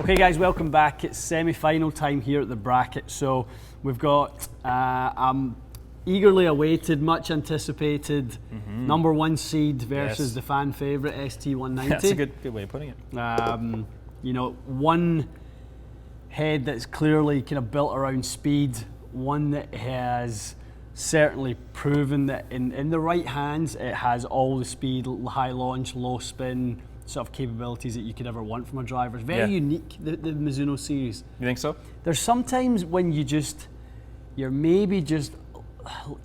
Okay guys, welcome back. It's semi-final time here at the bracket. So we've got eagerly awaited, much anticipated number one seed versus the fan favourite ST190. That's a good way of putting it. You know, one head that's clearly kind of built around speed, one that has certainly proven that in the right hands it has all the speed, high launch, low spin, sort of capabilities that you could ever want from a driver. It's very unique, the Mizuno series. You think so? There's sometimes when you're maybe just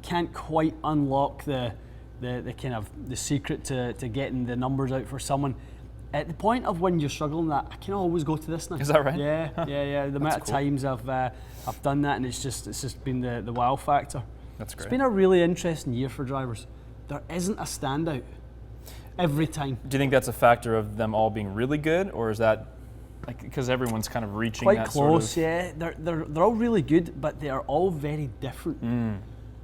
can't quite unlock the kind of the secret to getting the numbers out for someone. At the point of when you're struggling that, I can always go to this now. Is that right? Yeah, yeah. The amount of times I've done that, and it's just been the wow factor. That's great. It's been a really interesting year for drivers. There isn't a standout every time. Do you think that's a factor of them all being really good, or is that like because everyone's kind of reaching quite that close? sort of... Yeah, they're all really good, but they are all very different.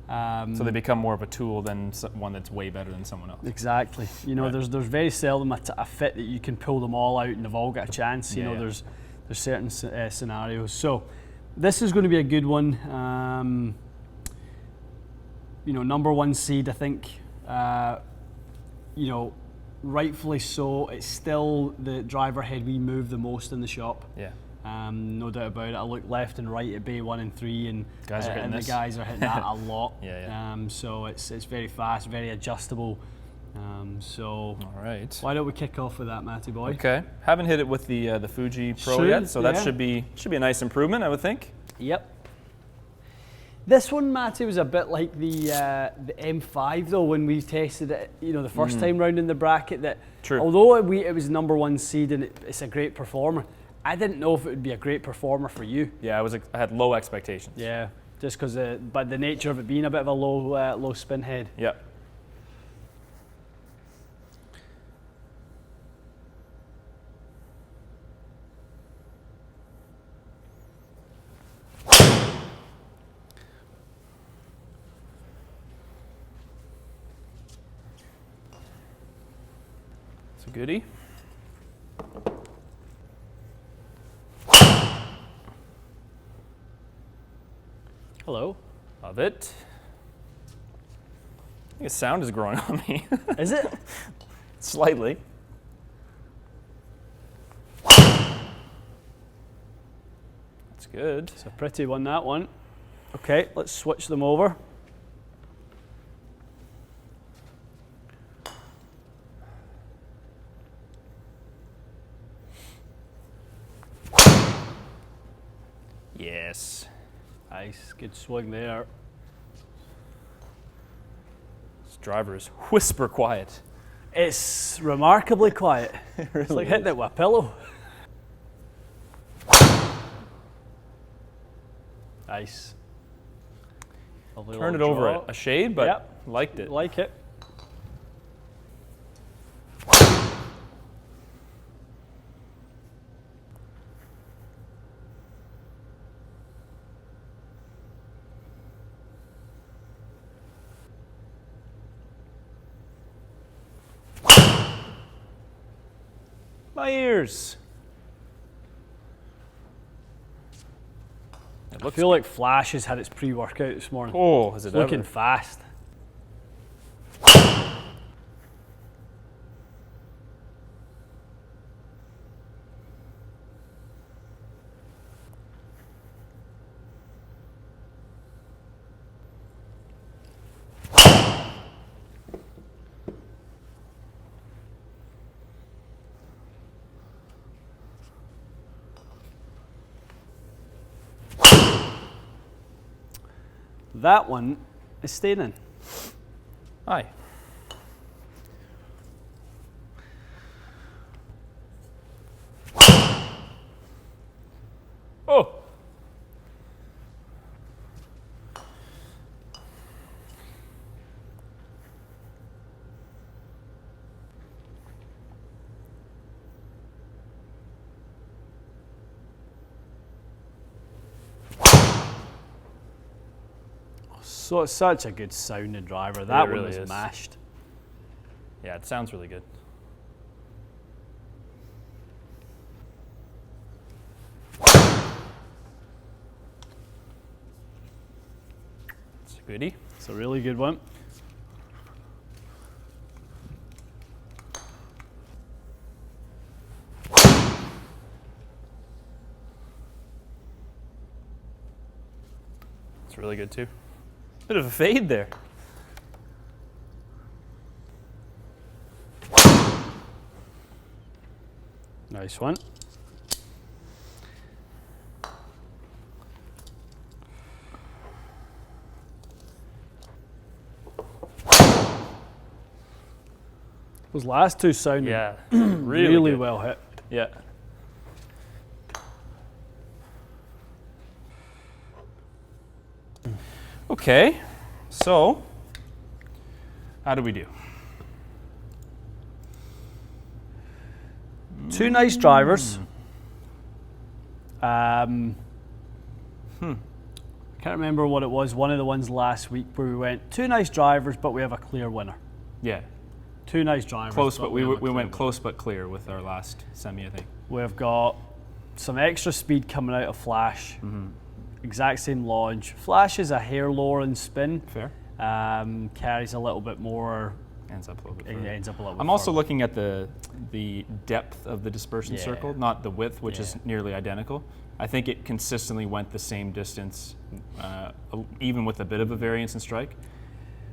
So they become more of a tool than one that's way better than someone else. Exactly. You know, there's very seldom a fit that you can pull them all out and they've all got a chance. You know, there's certain scenarios. So this is going to be a good one. You know, number one seed, I think. You know, rightfully so. It's still the driver head we move the most in the shop. Yeah. No doubt about it. I look left and right at bay 1 and 3, and the guys are hitting that a lot. So it's very fast, very adjustable. So all right. Why don't we kick off with that, Matty boy? Okay. Haven't hit it with the Fuji Pro yet, so that should be a nice improvement, I would think. Yep. This one, Matty, was a bit like the M5 though when we tested it. You know, the first time round in the bracket. That although it was number one seed and it's a great performer, I didn't know if it would be a great performer for you. Yeah, I had low expectations. Yeah, just because, but the nature of it being a bit of a low spin head. Yeah. It's a goodie. Hello. Love it. I think the sound is growing on me. Is it? Slightly. That's good. It's a pretty one, that one. Okay, let's switch them over. Yes. Nice, good swing there. This driver is whisper quiet. It's remarkably quiet. It really it's like hitting it with a pillow. Nice. Turn it over a shade, but liked it. Like it. My ears. I feel like Flash has had its pre-workout this morning. Oh, is it looking fast? That one is staying in. Aye. Oh. So it's such a good sounding driver. That really one was is. mashed. Yeah, it sounds really good. goodie. It's a really good one. It's really good too. Bit of a fade there. Nice one. Those last two sounded really well hit. Yeah. Okay, so how do we do? Two nice drivers. I can't remember what it was. One of the ones last week where we went two nice drivers, but we have a clear winner. Yeah. Two nice drivers. Close, but we went close but clear with our last semi, I think. We've got some extra speed coming out of Flash. Exact same launch. Flash is a hair lower in spin. Fair. Carries a little bit more. Ends up a little bit It further. ends up a little bit I'm also further. looking at the depth of the dispersion circle, not the width, which is nearly identical. I think it consistently went the same distance, even with a bit of a variance in strike.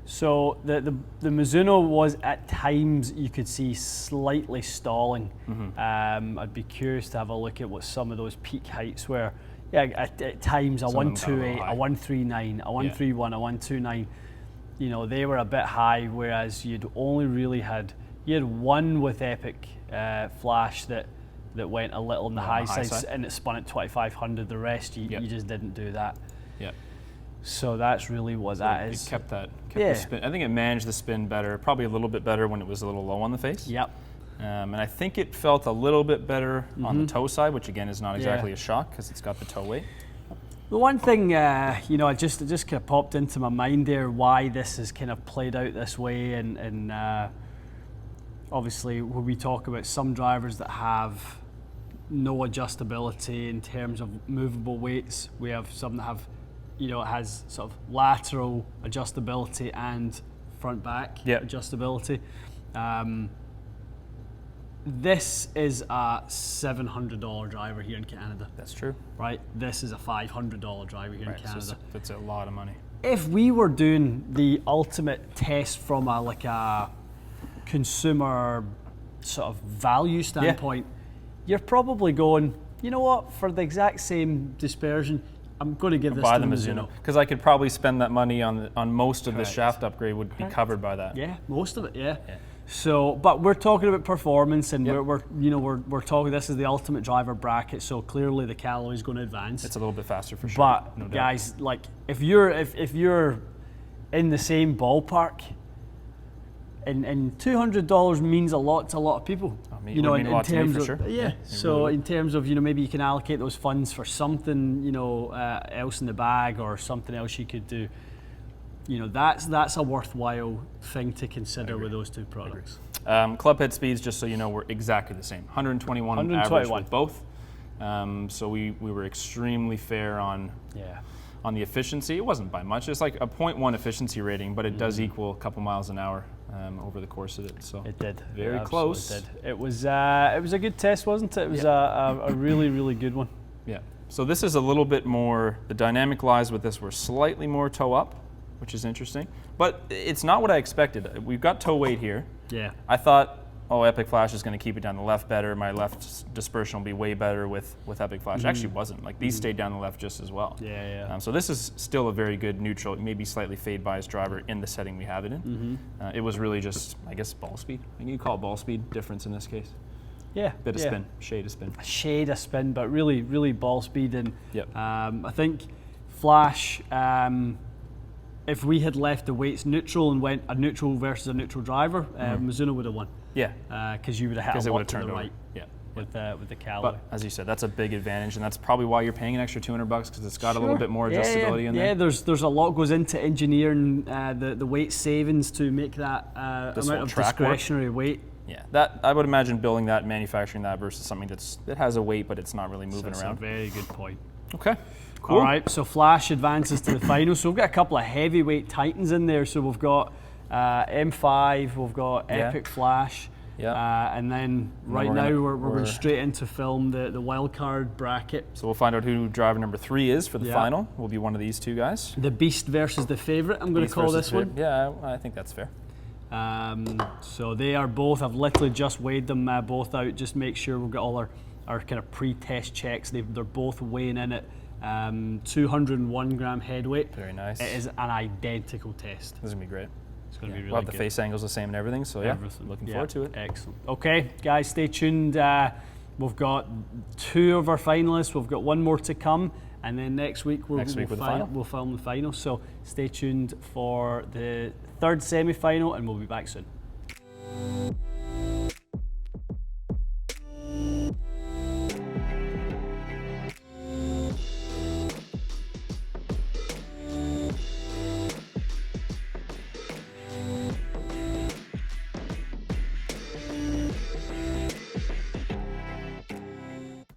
So the Mizuno was at times you could see slightly stalling. I'd be curious to have a look at what some of those peak heights were. Yeah, at times a 128, a 139, a 131, a 129. You know, they were a bit high, whereas you'd only really had one with Epic Flash that went a little on the high side, and it spun at 2500. The rest you just didn't do that. Yeah. So that's really what that is. It kept the spin. I think it managed the spin better, probably a little bit better when it was a little low on the face. Yep. And I think it felt a little bit better on the toe side, which again is not exactly a shock because it's got the toe weight. The one thing, you know, it just kind of popped into my mind there, why this has kind of played out this way, and obviously when we talk about some drivers that have no adjustability in terms of movable weights, we have some that have, you know, it has sort of lateral adjustability and front back adjustability. This is a $700 driver here in Canada. That's true. Right? This is a $500 driver here in Canada. So that's a lot of money. If we were doing the ultimate test from a consumer sort of value standpoint, you're probably going, you know what, for the exact same dispersion, I'm going to give this to the Mizuno. Because I could probably spend that money on most of the shaft upgrade would be covered by that. Yeah, most of it, yeah. So, but we're talking about performance, and we're talking. This is the ultimate driver bracket, so clearly the Callaway is going to advance. It's a little bit faster for sure. But no doubt. guys, like if you're in the same ballpark, and $200 means a lot to a lot of people. You know, in terms of So in terms of, you know, maybe you can allocate those funds for something, you know, else in the bag or something else you could do. You know, that's a worthwhile thing to consider with those two products. Club head speeds, just so you know, were exactly the same. 121 average with both. So we were extremely fair on the efficiency. It wasn't by much. It's like a 0.1 efficiency rating, but it does equal a couple miles an hour over the course of it. So it did. Very close. Did. It was a good test, wasn't it? It was a really, really good one. Yeah. So this is a little bit more, the dynamic lies with this were slightly more toe up, which is interesting. But it's not what I expected. We've got toe weight here. Yeah. I thought, Epic Flash is going to keep it down the left better. My left dispersion will be way better with Epic Flash. It actually wasn't. Like these stayed down the left just as well. Yeah. So this is still a very good neutral, maybe slightly fade bias driver in the setting we have it in. It was really just, I guess, ball speed. I think you call it ball speed difference in this case. Yeah. Bit of spin, shade of spin. A shade of spin, but really, really ball speed. And Yep. I think Flash, if we had left the weights neutral and went a neutral versus a neutral driver, Mizuno would have won. Yeah. Because you would have had a lot to the right. Yeah. With the Callaway. But as you said, that's a big advantage, and that's probably why you're paying an extra $200 because it's got a little bit more adjustability in there. Yeah, there's a lot goes into engineering the weight savings to make that amount of discretionary weight. Yeah, that I would imagine building that, manufacturing that versus something that has a weight but it's not really moving around. That's a very good point. Okay. Cool. All right, so Flash advances to the final. So we've got a couple of heavyweight titans in there. So we've got M5, we've got Epic Flash. Yeah. And then right now we're going straight into film the wild card bracket. So we'll find out who driver number 3 is for the final. Will be one of these two guys. The Beast versus the Favorite, I'm going to call this one. Yeah, I think that's fair. So they are both, I've literally just weighed them both out, just make sure we've got all our kind of pre-test checks. They're both weighing in at 201 gram head weight. Very nice. It is an identical test. This is going to be great. It's going to be really we'll have good. the face angles the same and everything, so looking forward to it. Excellent. Okay, guys, stay tuned. We've got 2 of our finalists. We've got 1 more to come, and then next week we'll film the final. So stay tuned for the 3rd semi-final, and we'll be back soon.